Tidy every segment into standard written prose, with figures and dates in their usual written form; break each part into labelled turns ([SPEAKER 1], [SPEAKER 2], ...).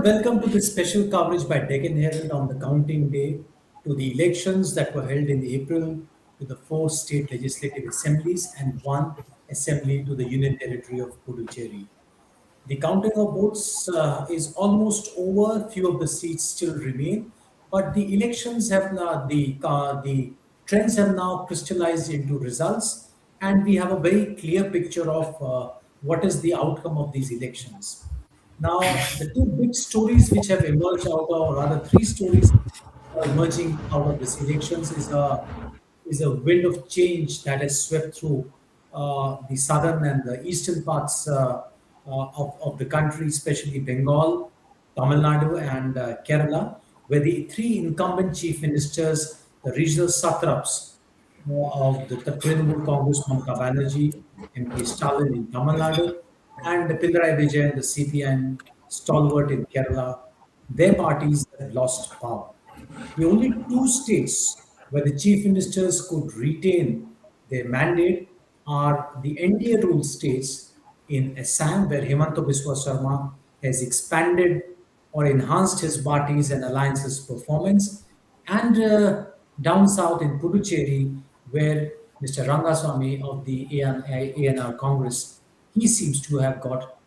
[SPEAKER 1] and welcome to this special coverage by Deccan Herald on the counting day to the elections that were held in April to the four state legislative assemblies and one assembly to the Union Territory of Puducherry. The counting of votes is almost over. Few of the seats still remain, but the elections have now the trends have now crystallized into results, and we have a very clear picture of what is the outcome of these elections. Now, the two big stories which have emerged out of, or rather, three stories are emerging out of these elections is a wind of change that has swept through the southern and the eastern parts of the country, especially Bengal, Tamil Nadu, and Kerala, where the three incumbent chief ministers, the regional satraps of the Trinamool Congress, Mamata Banerjee, MP Stalin in Tamil Nadu, and Pinarayi Vijay, the CPI stalwart in Kerala, their parties have lost power. The only two states where the chief ministers could retain their mandate are the NDA ruled states in Assam, where Himanta Biswa Sarma has expanded or enhanced his parties and alliances performance, and down south in Puducherry, where Mr. Rangaswamy of the ANR Congress, he seems to have got.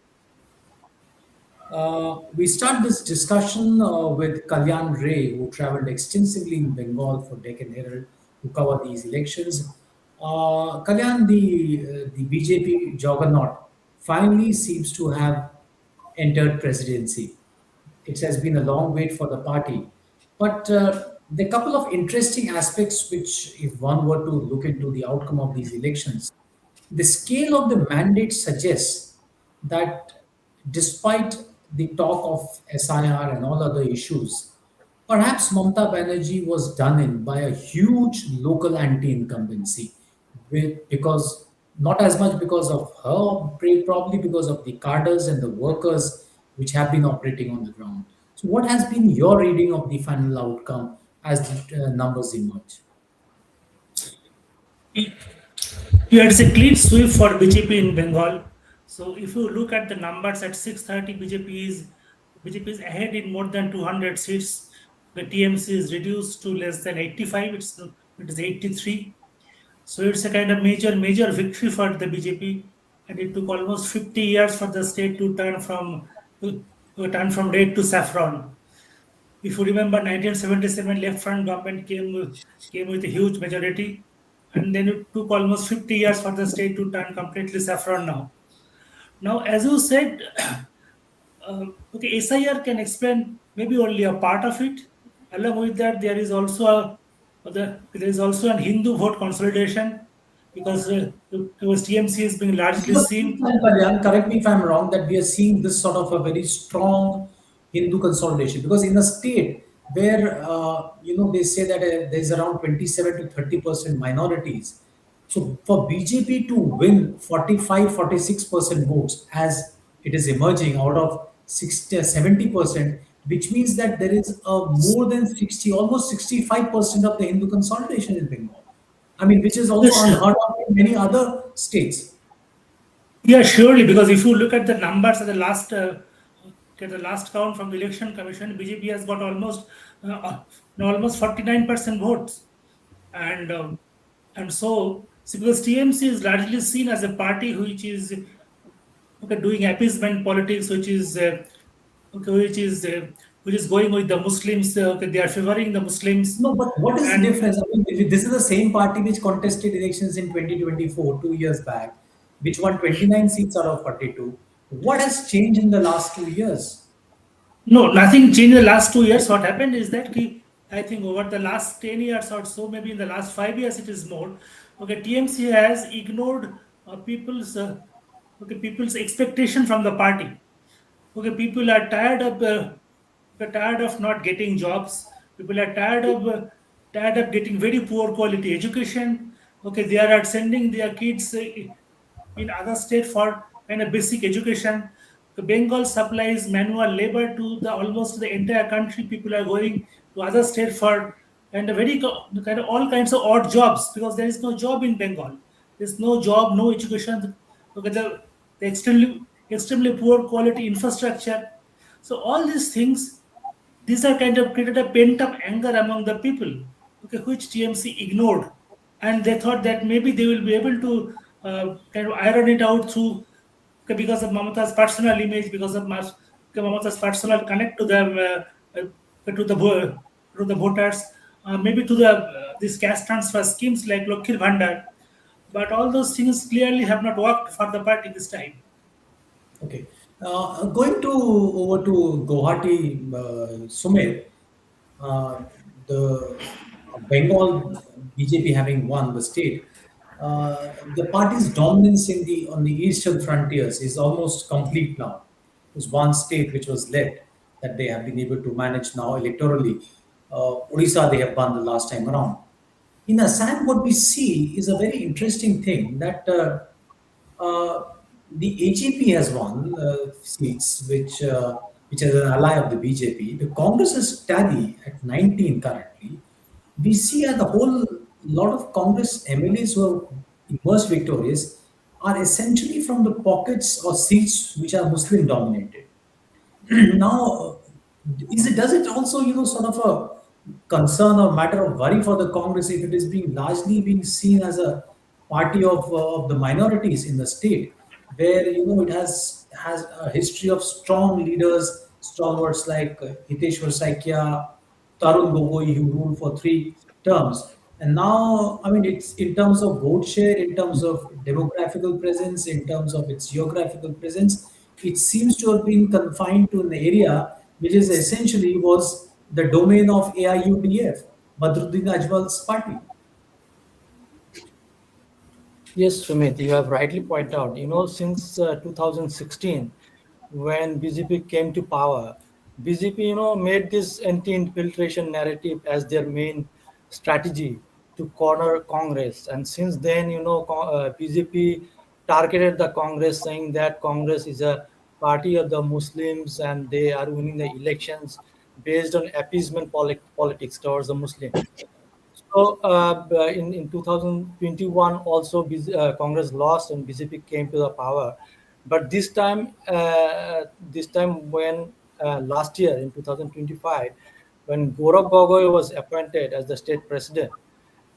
[SPEAKER 1] We start this discussion with Kalyan Ray, who traveled extensively in Bengal for Deccan Herald to cover these elections. Kalyan, the BJP juggernaut, finally seems to have entered presidency. It has been a long wait for the party. But there are a couple of interesting aspects which, if one were to look into the outcome of these elections, the scale of the mandate suggests that despite the talk of SIR and all other issues, perhaps Mamata Banerjee was done in by a huge local anti-incumbency, because not as much because of her, probably because of the cadres and the workers which have been operating on the ground. So, what has been your reading of the final outcome as the numbers emerge?
[SPEAKER 2] Yeah, it's a clean sweep for BJP in Bengal. So if you look at the numbers at 6:30, BJP is ahead in more than 200 seats. The TMC is reduced to less than 85. It is 83. So it's a kind of major victory for the BJP, and it took almost 50 years for the state to turn from red to saffron. If you remember, 1977 left front government came with a huge majority, and then it took almost 50 years for the state to turn completely saffron now. Now, as you said, okay, SIR can explain maybe only a part of it. Along with that, there is also an Hindu vote consolidation, because TMC is being largely seen.
[SPEAKER 1] Kalyan, correct me if I'm wrong, that we are seeing this sort of a very strong Hindu consolidation, because in a state where they say that there's around 27 to 30% minorities, so for BJP to win 45-46% votes as it is emerging out of 60-70%, which means that there is a more than 60, almost 65% of the Hindu consolidation in Bengal. I mean, which is also
[SPEAKER 2] Yes,
[SPEAKER 1] unheard of in many other states.
[SPEAKER 2] yeah, surely, because if you look at the numbers at the last count from the election commission, BJP has got almost 49% votes, and because TMC is largely seen as a party which is doing appeasement politics, okay, which is going with the Muslims. They are favoring the Muslims,
[SPEAKER 1] No, but what is the
[SPEAKER 2] and
[SPEAKER 1] difference? I mean, if this is the same party which contested elections in 2024, 2 years back, which won 29 seats out of 42. What has changed in the last 2 years?
[SPEAKER 2] no, nothing changed in the last 2 years. What happened is that I think over the last 10 years or so, maybe in the last 5 years, it is more. Okay, TMC has ignored people's expectation from the party. Okay, people are tired of not getting jobs. People are tired of getting very poor quality education. Okay, they are sending their kids in other state for kind of basic education. The Bengal supplies manual labor to the almost the entire country. People are going to other state for kind of kind of all kinds of odd jobs, because there is no job in Bengal. There's no job, no education. Okay, the extremely poor quality infrastructure. So all these things, these are kind of created a pent up anger among the people, okay, which TMC ignored, and they thought that maybe they will be able to kind of iron it out through, okay, because of Mamata's personal image, because of okay, Mamata's personal connect to them, to the to the voters, maybe to the these cash transfer schemes like Lokhir Bhandar, but all those things clearly have not worked for the party this time.
[SPEAKER 1] Okay. Going to over to Guwahati, Sumit, uh, the Bengal BJP having won the state, the party's dominance in the on the eastern frontiers is almost complete now. There's one state which was left that they have been able to manage now electorally. Odisha they have won the last time around. In Assam, what we see is a very interesting thing that uh, the AGP has won seats, which is an ally of the BJP. The Congress is tally at 19 currently. We see at the whole lot of Congress MLAs who have emerged victorious are essentially from the pockets or seats which are Muslim dominated. Now, does it also sort of a concern or matter of worry for the Congress if it is being largely being seen as a party of the minorities in the state, where it has a history of strong leaders, stalwarts like Hiteshwar Saikia, Tarun Gogoi, who ruled for 3 terms. And now, I mean, it's in terms of vote share, in terms of demographical presence, in terms of its geographical presence, it seems to have been confined to an area which is essentially was the domain of AIUDF, Badruddin Ajmal's party.
[SPEAKER 3] Yes, Sumit, you have rightly pointed out. Since 2016, when BJP came to power, BJP, made this anti-infiltration narrative as their main strategy to corner Congress. And since then, BJP targeted the Congress, saying that Congress is a party of the Muslims and they are winning the elections based on appeasement politics towards the Muslims. So in 2021 also Congress lost and BJP came to the power, but this time when last year in 2025 when Gaurav Gogoi was appointed as the state president,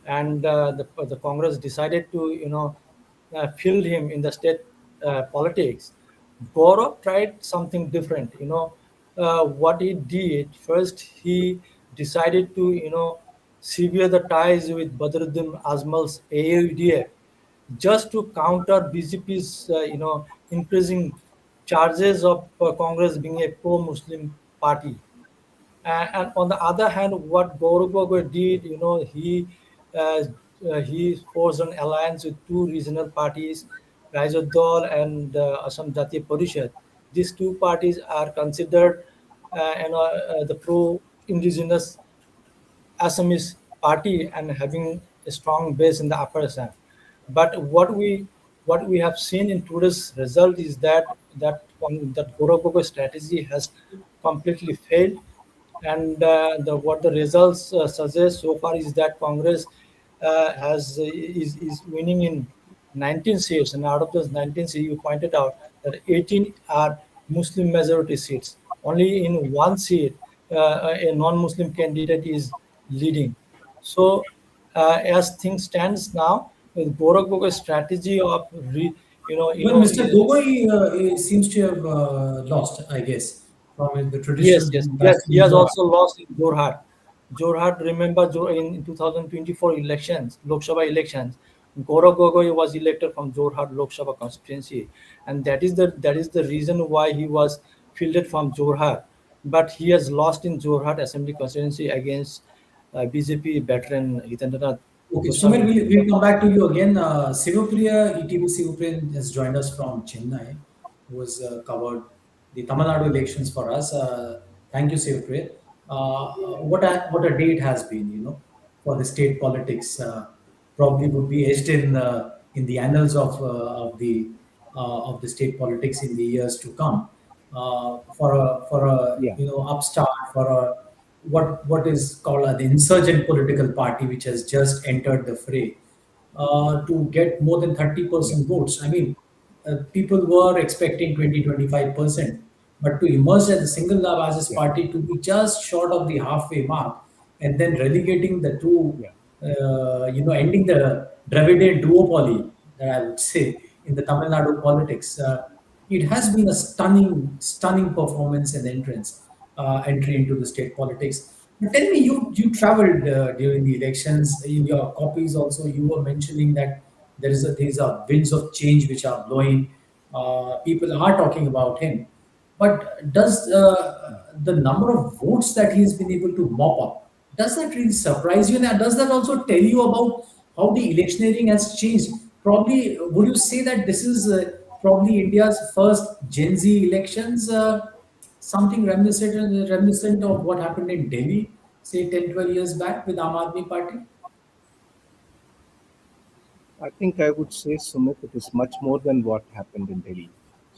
[SPEAKER 3] and the Congress decided to fill him in the state politics. Gaurav tried something different. What he did first, he decided to sever the ties with Badruddin Azmal's AUDF just to counter BJP's increasing charges of Congress being a pro-Muslim party. And on the other hand, what Gaurav Gogoi did, uh, he forged an alliance with two regional parties, Rajya Dal and Assam Jatiya Parishad. These two parties are considered the pro-indigenous Assamese party and having a strong base in the Upper Assam. But what we have seen in today's result is that Gorogogo strategy has completely failed, and what the results suggest so far is that Congress is winning in 19 seats, and out of those 19 seats, you pointed out that 18 are Muslim majority seats. Only in one seat, a non-Muslim candidate is leading. So, as things stands now, with Gorakhpur's strategy of
[SPEAKER 1] Well, Mr. Gogoi seems to have lost, I guess, from the
[SPEAKER 3] yes,
[SPEAKER 1] traditional
[SPEAKER 3] yes, yes. He has
[SPEAKER 1] Bastion.
[SPEAKER 3] also lost in Jorhat. Jorhat, remember, in 2024 elections, Lok Sabha elections, Gaurav Gogoi was elected from Jorhat Lok Sabha constituency, and that is the reason why he was fielded from Jorhat. But he has lost in Jorhat Assembly constituency against BJP veteran Hitendranath
[SPEAKER 1] Okay, Sumit,
[SPEAKER 3] Goswami.
[SPEAKER 1] we'll come back to you again. Sivapriya, ETV Sivapriya has joined us from Chennai, who has covered the Tamil Nadu elections for us. Thank you, Sivapriya. What a day it has been, for the state politics. Probably would be etched in the annals of the state politics in the years to come. For a
[SPEAKER 3] Yeah.
[SPEAKER 1] upstart, for a what is called an insurgent political party which has just entered the fray, to get more than
[SPEAKER 3] Yeah.
[SPEAKER 1] 30% votes. I mean, people were expecting 20-25%. But to emerge as a single largest
[SPEAKER 4] Yeah,
[SPEAKER 1] party to be just short of the halfway mark and then relegating the two,
[SPEAKER 4] yeah,
[SPEAKER 1] ending the Dravidian duopoly, that I would say, in the Tamil Nadu politics, it has been a stunning performance and entry into the state politics. But tell me, you traveled during the elections. In your copies, also, you were mentioning that these are winds of change which are blowing. People are talking about him. But does the number of votes that he's been able to mop up, does that really surprise you? And does that also tell you about how the electioneering has changed? Probably, would you say that this is probably India's first Gen Z elections? Something reminiscent of what happened in Delhi, say 10, 12 years back with Aam Aadmi Party?
[SPEAKER 4] I think I would say, Sumit, it is much more than what happened in Delhi.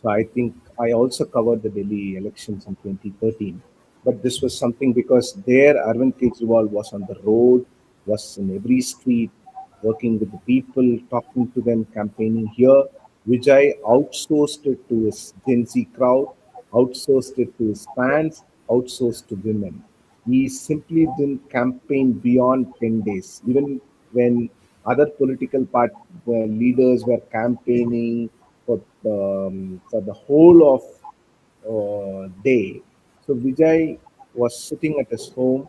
[SPEAKER 4] So I think I also covered the Delhi elections in 2013. But this was something because there Arvind Kejriwal was on the road, was in every street, working with the people, talking to them, campaigning here. Vijay outsourced it to his Gen Z crowd, outsourced it to his fans, outsourced to women. He simply didn't campaign beyond 10 days. Even when other political leaders were campaigning for the whole of day. So Vijay was sitting at his home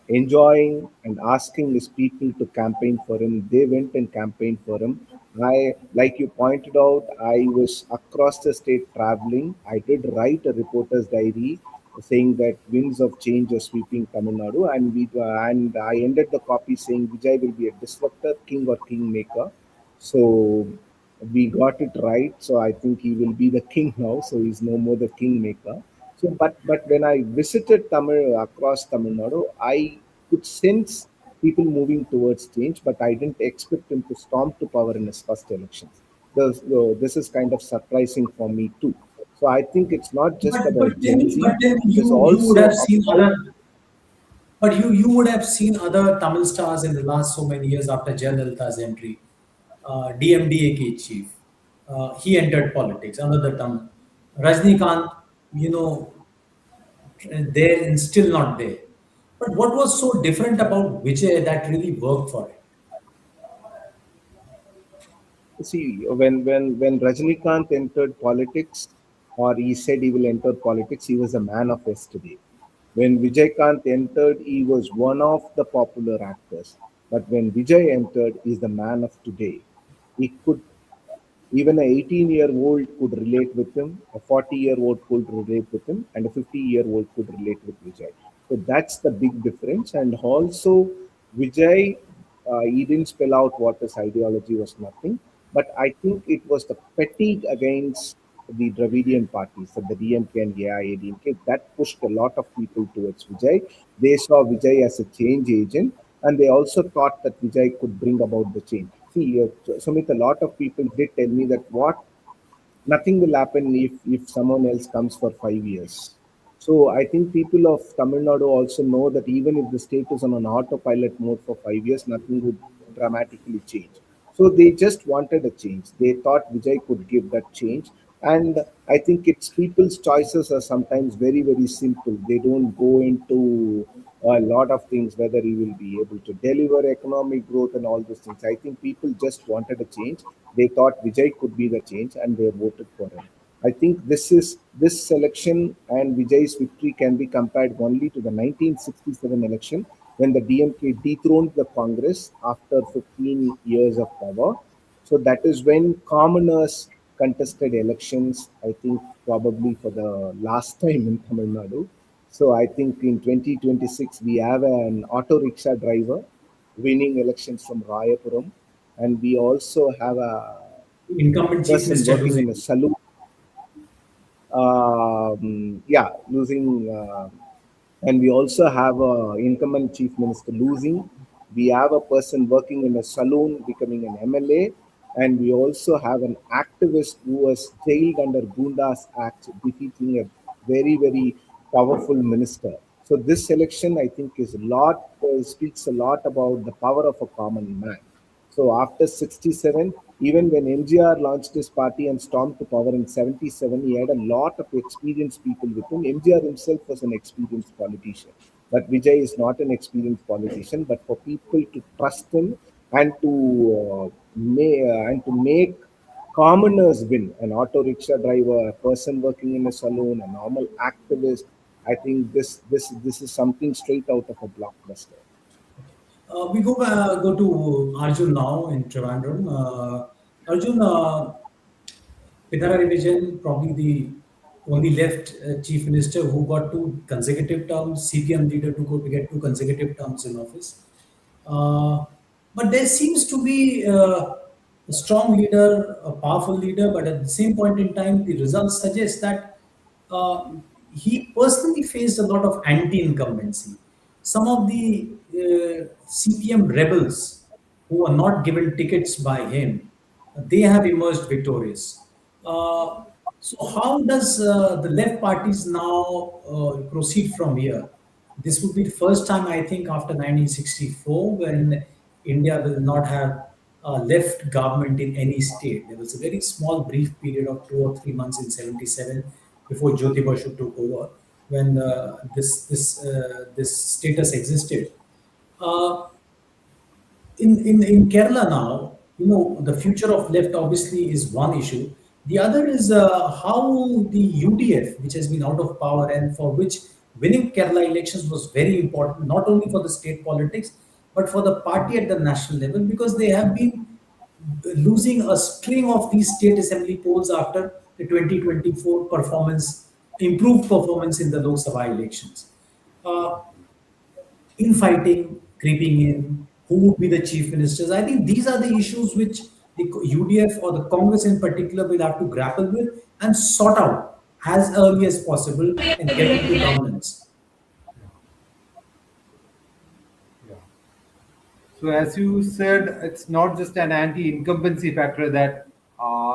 [SPEAKER 4] enjoying and asking his people to campaign for him. They went and campaigned for him. Like you pointed out, I was across the state traveling. I did write a reporter's diary saying that winds of change are sweeping Tamil Nadu, and I ended the copy saying Vijay will be a disruptor, king or kingmaker. So we got it right. So I think he will be the king now. So he's no more the kingmaker. So, but when I visited Tamil across Tamil Nadu, I could sense people moving towards change, but I didn't expect him to storm to power in his first elections. This is kind of surprising for me too. So I think it's not just about Gen
[SPEAKER 1] But
[SPEAKER 4] Z;
[SPEAKER 1] tell me,
[SPEAKER 4] it is
[SPEAKER 1] you would
[SPEAKER 4] also
[SPEAKER 1] have seen
[SPEAKER 4] about.
[SPEAKER 1] other. But you would have seen other Tamil stars in the last so many years after Jayalalitha's entry. DMDA chief, he entered politics. Another Tamil, Rajnikant, you know, there and still not there. But what was so different about Vijay that really worked for him?
[SPEAKER 4] See, when Rajnikant entered politics, or he said he will enter politics, he was a man of yesterday. When Vijay Kant entered, he was one of the popular actors. But when Vijay entered, he's the man of today. He could even a 18-year-old could relate with him, a 40-year-old could relate with him, and a 50-year-old could relate with Vijay. So that's the big difference. And also, Vijay, he didn't spell out what his ideology was, nothing. But I think it was the fatigue against the Dravidian parties, so the DMK and AIADMK, that pushed a lot of people towards Vijay. They saw Vijay as a change agent, and they also thought that Vijay could bring about the change. See, Sumit, a lot of people did tell me that what nothing will happen if someone else comes for 5 years. So I think people of Tamil Nadu also know that even if the state is on an autopilot mode for 5 years, nothing would dramatically change. So they just wanted a change. They thought Vijay could give that change. And I think it's people's choices are sometimes very, very simple. They don't go into a lot of things, whether he will be able to deliver economic growth and all those things. I think people just wanted a change. They thought Vijay could be the change and they voted for him. I think this election and Vijay's victory can be compared only to the 1967 election when the DMK dethroned the Congress after 15 years of power. So that is when commoners contested elections, I think probably for the last time in Tamil Nadu. So I think in 2026 we have an auto rickshaw driver winning elections from Rayapuram, and we also have a
[SPEAKER 1] Incumbent chief
[SPEAKER 4] person
[SPEAKER 1] minister
[SPEAKER 4] working in
[SPEAKER 1] losing.
[SPEAKER 4] a saloon. Yeah, losing. And we also have a incumbent chief minister losing. We have a person working in a saloon becoming an MLA, and we also have an activist who was jailed under Gundas Act, defeating a very powerful minister. So this election, I think, is a lot speaks a lot about the power of a common man. So after 67, even when MGR launched his party and stormed to power in 77, he had a lot of experienced people with him. MGR himself was an experienced politician. But Vijay is not an experienced politician, but for people to trust him and to make commoners win, an auto rickshaw driver, a person working in a saloon, a normal activist. I think this is something straight out of a blockbuster.
[SPEAKER 1] We go to Arjun now in Trivandrum. Arjun, Pinarayi Vijayan, probably the only left chief minister who got two consecutive terms, CPM leader to get two consecutive terms in office. Uh, but there seems to be a strong leader, a powerful leader, but at the same point in time, the results suggest that uh, he personally faced a lot of anti-incumbency. Some of the CPM rebels who were not given tickets by him, they have emerged victorious. Uh, so, how does the left parties now proceed from here? This would be the first time, I think, after 1964 when India will not have a left government in any state. There was a very small, brief period of 2 or 3 months in '77 before Jyoti Basu took over, when this status existed. Uh, in Kerala now, the future of left obviously is one issue. The other is how the UDF, which has been out of power and for which winning Kerala elections was very important, not only for the state politics, but for the party at the national level, because they have been losing a string of these state assembly polls after the 2024 improved performance in the Lok Sabha elections. Uh, Infighting creeping in, who would be the chief ministers. I think these are the issues which the UDF or the Congress in particular will have to grapple with and sort out as early as possible and get into governance.
[SPEAKER 5] Yeah. So as you said, it's not just an anti-incumbency factor that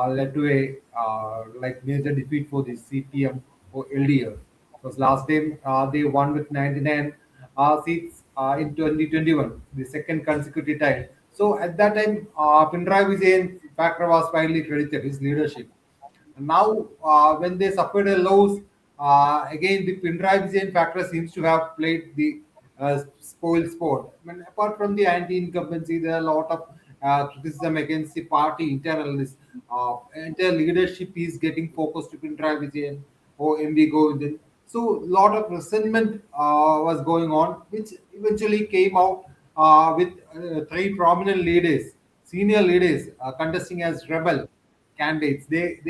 [SPEAKER 5] led to a like major defeat for the CPM or LDF. Because last time they won with 99 seats in 2021, the second consecutive time. So at that time, Pinarayi Vijayan factor was finally credited his leadership. And now, when they suffered a loss, again the Pinarayi Vijayan factor seems to have played the spoil sport. I mean, apart from the anti-incumbency, there are a lot of criticism against the party internal. This entire leadership is getting focused to Pinarayi Vijayan or MV Govindan. So, a lot of resentment was going on, which eventually came out with three prominent leaders, senior leaders, contesting as rebel candidates. They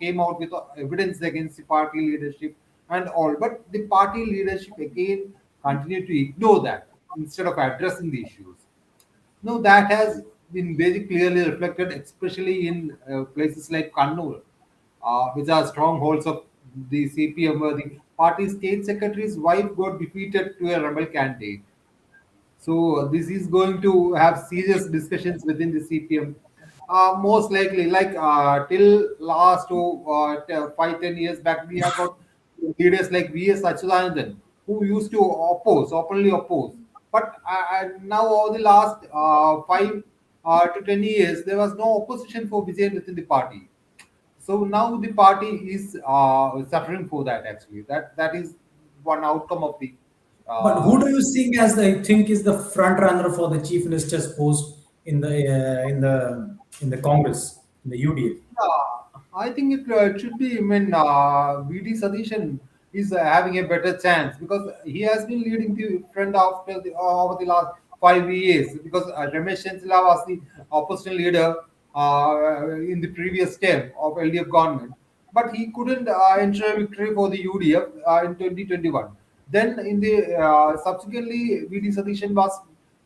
[SPEAKER 5] came out with evidence against the party leadership and all, but the party leadership again continued to ignore that instead of addressing the issues. No, that has been very clearly reflected, especially in places like Kannur, which are strongholds of the CPM, where the party state secretary's wife got defeated to a rebel candidate. So this is going to have serious discussions within the CPM. Most likely, like till last 5-10 years back, we have got leaders like V.S. Achulanandan who used to openly oppose. But now, over the last 5 to 10 years, there was no opposition for Vijay within the party. So now the party is suffering for that. Actually, that is one outcome of the
[SPEAKER 1] But who
[SPEAKER 5] uh,
[SPEAKER 1] do you think is the front runner for the chief minister's post in the Congress, in the UDF?
[SPEAKER 5] Yeah, I think it should be. I mean, VD Sadishan is having a better chance because he has been leading the front after over the last 5 years. Because Ramesh Chenchila was the opposition leader in the previous term of LDF government, but he couldn't ensure victory for the UDF in 2021. Then in the subsequently, VD Sadishan was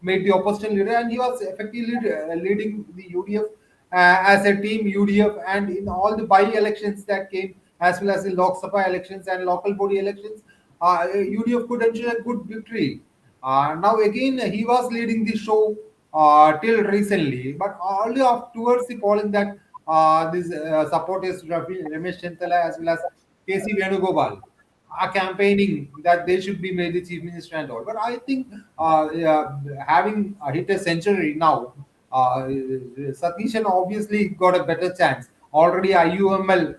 [SPEAKER 5] made the opposition leader, and he was effectively leading the UDF as a team UDF, and in all the by-elections that came, as well as the Lok Sabha elections and local body elections, UDF could ensure a good victory. Now again, he was leading the show till recently, but only towards the polling that these supporters Ramesh Chentala as well as KC Venugopal are campaigning that they should be made the chief minister and all. But I think having hit a century now, Satishan obviously got a better chance. Already IUML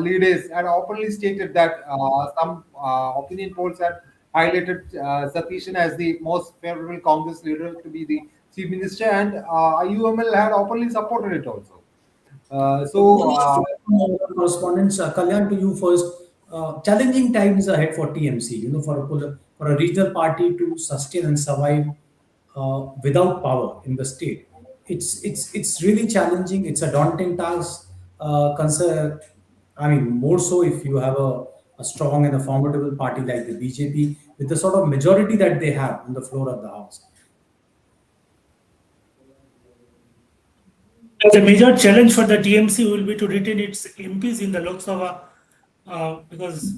[SPEAKER 5] leaders had openly stated that some opinion polls had highlighted Satishan as the most favorable Congress leader to be the chief minister, and IUML had openly supported it also. So
[SPEAKER 1] Correspondence, Kalyan, to you first. Challenging times ahead for TMC. For a regional party to sustain and survive without power in the state, it's really challenging. It's a daunting task. I mean, more so if you have a strong and a formidable party like the BJP with the sort of majority that they have on the floor of the house.
[SPEAKER 2] The major challenge for the TMC will be to retain its MPs in the Lok Sabha because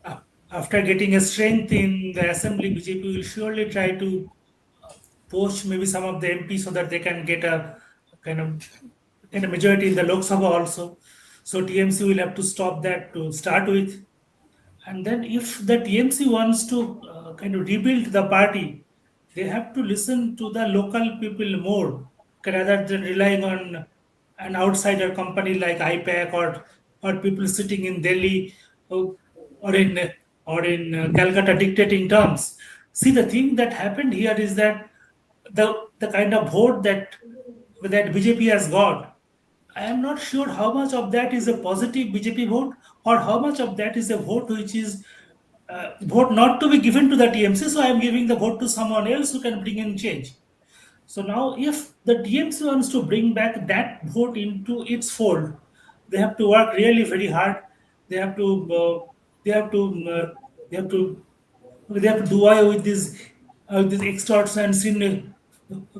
[SPEAKER 2] uh, after getting a strength in the assembly, BJP will surely try to poach maybe some of the MPs so that they can get a kind of majority in the Lok Sabha also. So TMC will have to stop that to start with. And then, if the TMC wants to kind of rebuild the party, they have to listen to the local people more rather than relying on an outsider company like IPAC or people sitting in Delhi or, or in Calcutta dictating terms. See, the thing that happened here is that the kind of vote that BJP has got, I am not sure how much of that is a positive BJP vote or how much of that is a vote which is vote not to be given to the TMC. So I am giving the vote to someone else who can bring in change. So now, if the TMC wants to bring back that vote into its fold, they have to work really very hard. They have to. They have to. They have to. They have to do away with these extorts and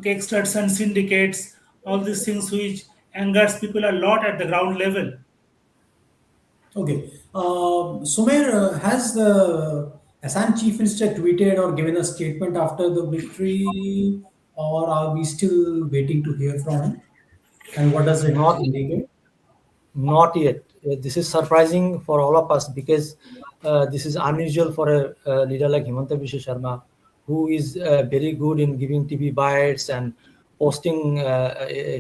[SPEAKER 2] extorts and syndicates. All these things which angers people a lot at the ground level.
[SPEAKER 1] Okay. Sumer, has the Assam Chief Minister tweeted or given a statement after the victory, or are we still waiting to hear from him? And what does it
[SPEAKER 3] Not
[SPEAKER 1] indicate?
[SPEAKER 3] Not yet. This is surprising for all of us because this is unusual for a leader like Himanta Biswa Sharma, who is very good in giving TV bites and posting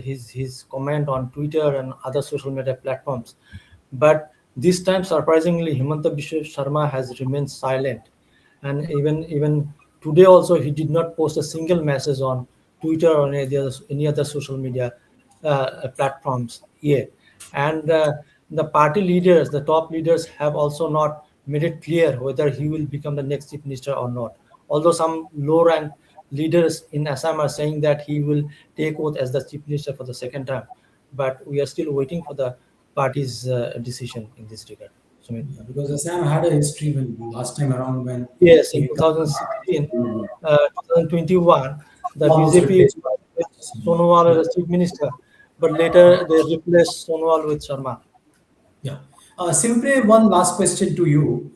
[SPEAKER 3] his comment on Twitter and other social media platforms. But this time, surprisingly, Himanta Biswa Sharma has remained silent, and even today also he did not post a single message on Twitter or any other social media platforms yet. And the party leaders, the top leaders, have also not made it clear whether he will become the next chief minister or not. Although some low-rank leaders in Assam are saying that he will take oath as the chief minister for the second time, but we are still waiting for the party's decision in this regard. Sumit.
[SPEAKER 1] Yeah, because Assam had a history when last time around when
[SPEAKER 3] Yes, in
[SPEAKER 1] they
[SPEAKER 3] 2016, 2021, the
[SPEAKER 1] was
[SPEAKER 3] BJP
[SPEAKER 1] replaced by
[SPEAKER 3] Sonowal as chief minister, but later they replaced Sonowal with Sharma.
[SPEAKER 1] yeah. Simply one last question to you.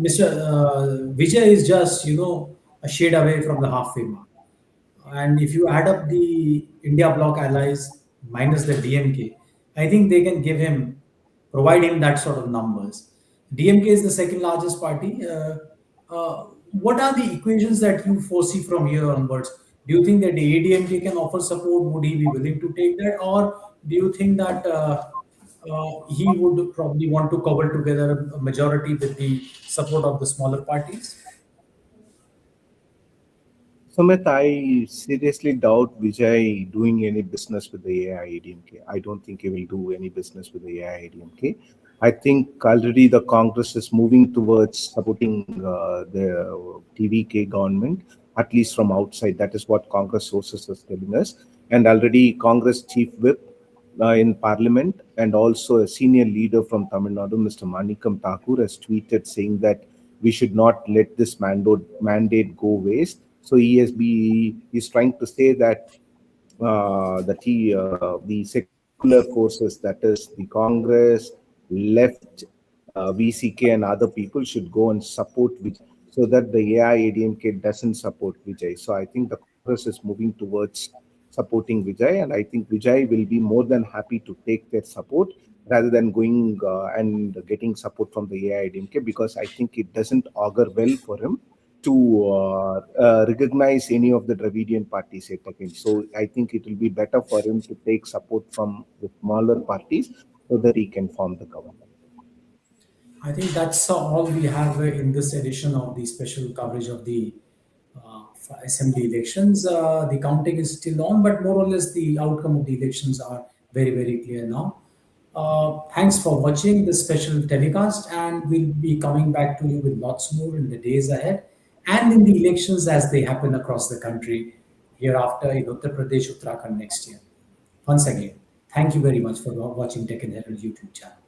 [SPEAKER 1] Mr. Vijay is just, a shade away from the halfway mark. And if you add up the India bloc allies minus the DMK, I think they can provide him that sort of numbers. DMK is the second largest party. What are the equations that you foresee from here onwards? Do you think that the ADMK can offer support? Would he be willing to take that? Or do you think that he would probably want to cobble together a majority with the support of the smaller parties?
[SPEAKER 4] Sumit, I seriously doubt Vijay doing any business with the AIADMK. I don't think he will do any business with the AIADMK. I think already the Congress is moving towards supporting the TVK government, at least from outside. That is what Congress sources is telling us. And already Congress Chief Whip in Parliament and also a senior leader from Tamil Nadu, Mr. Manikam Thakur, has tweeted saying that we should not let this mandate go waste. So he's trying to say that the secular forces, that is the Congress, left, VCK, and other people should go and support Vijay so that the AIADMK doesn't support Vijay. So I think the Congress is moving towards supporting Vijay, and I think Vijay will be more than happy to take their support rather than going and getting support from the AIADMK, because I think it doesn't augur well for him to recognize any of the Dravidian parties yet again. So I think it will be better for him to take support from the smaller parties so that he can form the government.
[SPEAKER 1] I think that's all we have in this edition of the special coverage of the assembly elections. The counting is still on, but more or less the outcome of the elections are very, very clear now. Thanks for watching this special telecast, and we'll be coming back to you with lots more in the days ahead and in the elections as they happen across the country hereafter in Uttar Pradesh, Uttarakhand next year. Once again, thank you very much for watching Tech and Herald YouTube channel.